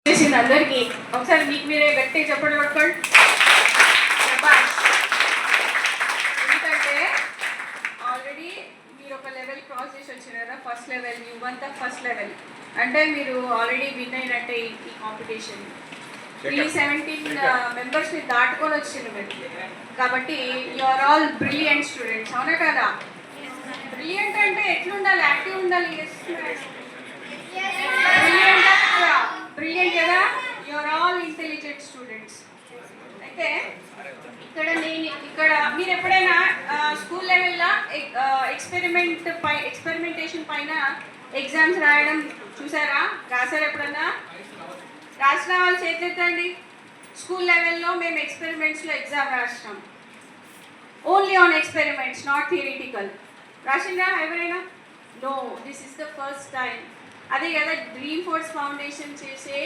అందరికీ ఒకసారి మీకు మీరే గట్టిగా చెప్పండి పట్టుకోండి. ఎందుకంటే ఆల్రెడీ మీరు ఒక లెవెల్ క్రాస్ చేసి వచ్చారు కదా, first level, you one the first level అంటే మీరు ఆల్రెడీ విన్ అయినట్టే ఈ కాంపిటీషన్. 317 మెంబర్స్ని దాటుకొని వచ్చింది మీరు, కాబట్టి you are all brilliant students. అవునా కదా? బ్రిలియంట్ అంటే ఎట్లుండాలి? యాక్టివ్ ఉండాలి. బ్రిలియంట్ కదా? You are all intelligent students. అయితే ఇక్కడ మీరు ఎప్పుడైనా స్కూల్ లెవెల్లో ఎక్స్పెరిమెంటేషన్ పైన ఎగ్జామ్స్ రాయడం చూసారా? రాసారు ఎప్పుడన్నా? రాసిన వాళ్ళు చేతులెత్తండి. స్కూల్ లెవెల్లో మేము ఎక్స్పెరిమెంట్స్లో ఎగ్జామ్ రాసినాం. Only on experiments, not theoretical. రాసిందా ఎవరైనా? No, this is the first time. అదే కదా డ్రీమ్ ఫోర్స్ ఫౌండేషన్ చేసే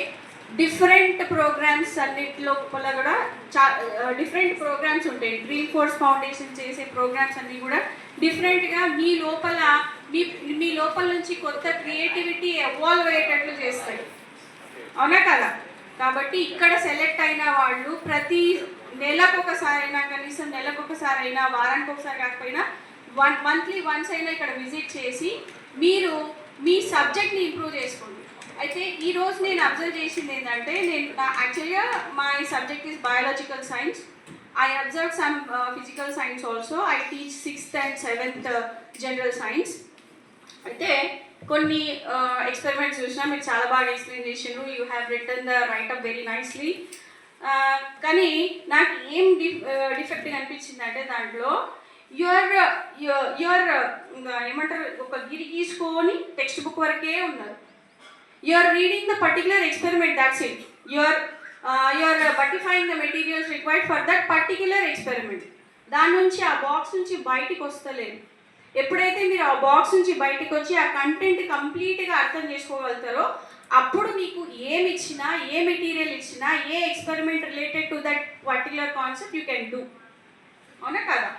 డిఫరెంట్ ప్రోగ్రామ్స్ అన్నిటిలో కూడా డిఫరెంట్ ప్రోగ్రామ్స్ ఉంటాయి. డ్రీమ్ ఫోర్స్ ఫౌండేషన్ చేసే ప్రోగ్రామ్స్ అన్నీ కూడా డిఫరెంట్గా మీ లోపల నుంచి కొత్త క్రియేటివిటీ ఎవాల్వ్ అయ్యేటట్లు చేస్తాయి. అవునా కదా? కాబట్టి ఇక్కడ సెలెక్ట్ అయిన వాళ్ళు ప్రతి నెలకొకసారైనా, కనీసం నెలకొకసారైనా, వారానికి ఒకసారి కాకపోయినా మంత్లీ వన్స్ అయినా ఇక్కడ విజిట్ చేసి మీరు మీ సబ్జెక్ట్ని ఇంప్రూవ్ చేసుకోండి. అయితే ఈరోజు నేను అబ్జర్వ్ చేసింది ఏంటంటే, యాక్చువల్గా my subject is biological science. I observe some physical science also. I teach 6th and 7th general science. అయితే కొన్ని ఎక్స్పెరిమెంట్స్ చూసినా మీరు చాలా బాగా ఎక్స్ప్లెయిన్ చేసారు. You have return the write-up very nicely. కానీ నాకు ఏం డిఫెక్ట్గా అనిపించింది అంటే, దాంట్లో యువర్ ఏమంటారు, ఒక గిరి గీసుకొని టెక్స్ట్ బుక్ వరకే ఉన్నారు. You are reading the particular experiment, that's it. You are verifying the materials required for that particular experiment. దాని నుంచి ఆ బాక్స్ నుంచి బయటికి వస్తలేదు. ఎప్పుడైతే మీరు ఆ బాక్స్ నుంచి బయటకు వచ్చి ఆ కంటెంట్ కంప్లీట్గా అర్థం చేసుకోగలుగుతారో, అప్పుడు మీకు ఏమి ఇచ్చినా, ఏ మెటీరియల్ ఇచ్చినా, ఏ experiment related to that particular concept you can do. అవునా కదా?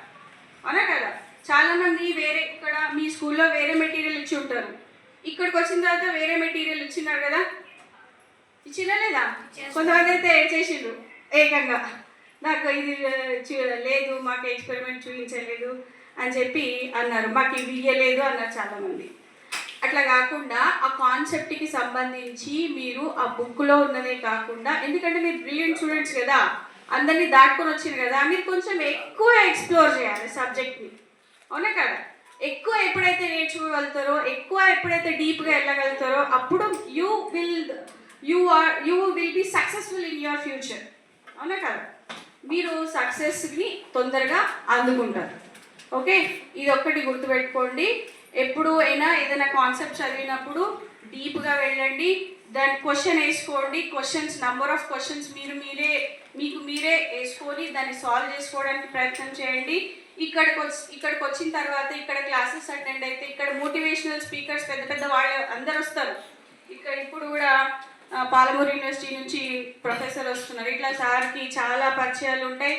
అవునా కదా? చాలామంది ఇక్కడ మీ స్కూల్లో వేరే మెటీరియల్ ఇచ్చి ఉంటారు, ఇక్కడికి వచ్చిన తర్వాత వేరే మెటీరియల్ ఇచ్చినారు కదా, ఇచ్చినా లేదా? కొంతమంది అయితే చేసిండ్రు ఏకంగా, నాకు ఇది లేదు, మాకు ఎక్స్పెరిమెంట్ చూపించలేదు అని చెప్పి అన్నారు, మాకు ఇవి ఇయ్యలేదు అన్నారు చాలామంది. అట్లా కాకుండా ఆ కాన్సెప్ట్కి సంబంధించి మీరు ఆ బుక్లో ఉన్నదే కాకుండా, ఎందుకంటే మీరు బ్రిలియంట్ స్టూడెంట్స్ కదా, అందరినీ దాటుకొని వచ్చారు కదా, మీరు కొంచెం ఎక్కువ ఎక్స్ప్లోర్ చేయాలి సబ్జెక్ట్ని. అవునా కదా? ఎక్కువ ఎప్పుడైతే నేర్చుకోగలుగుతారో, ఎక్కువ ఎప్పుడైతే డీప్గా వెళ్ళగలుగుతారో, అప్పుడు you will be successful in your future. అవునా కదా? మీరు సక్సెస్ని తొందరగా అందుకుంటారు. ఓకే, ఇది ఒక్కటి గుర్తుపెట్టుకోండి. ఎప్పుడు అయినా ఏదైనా కాన్సెప్ట్ చదివినప్పుడు డీప్గా వెళ్ళండి, దాని క్వశ్చన్ వేసుకోండి. నంబర్ ఆఫ్ క్వశ్చన్స్ మీకు మీరే వేసుకొని దాన్ని సాల్వ్ చేసుకోవడానికి ప్రయత్నం చేయండి. ఇక్కడికి వచ్చిన తర్వాత ఇక్కడ క్లాసెస్ అటెండ్ అయితే ఇక్కడ మోటివేషనల్ స్పీకర్స్ పెద్ద పెద్ద వాళ్ళు అందరు వస్తారు. ఇప్పుడు కూడా పాలమూరు యూనివర్సిటీ నుంచి ప్రొఫెసర్ వస్తున్నారు. ఇట్లా సార్కి చాలా పరిచయాలు ఉంటాయి.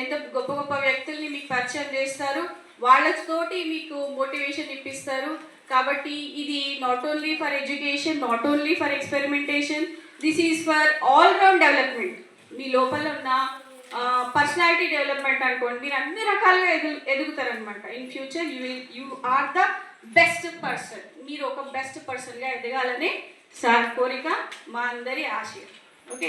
ఎంత గొప్ప గొప్ప వ్యక్తుల్ని మీకు పరిచయం చేస్తారు, వాళ్ళతోటి మీకు మోటివేషన్ ఇప్పిస్తారు. కాబట్టి ఇది not only for education, not only for experimentation, this is for all round development. మీ లోపల ఉన్న పర్సనాలిటీ డెవలప్మెంట్ అనుకోండి. మీరు అన్ని రకాలుగా ఎదుగుతారనమాట. In future you are the best person. మీరు ఒక బెస్ట్ పర్సన్గా ఎదగాలనే సార్ కోరిక, మా అందరి ఆశయం. ఓకే.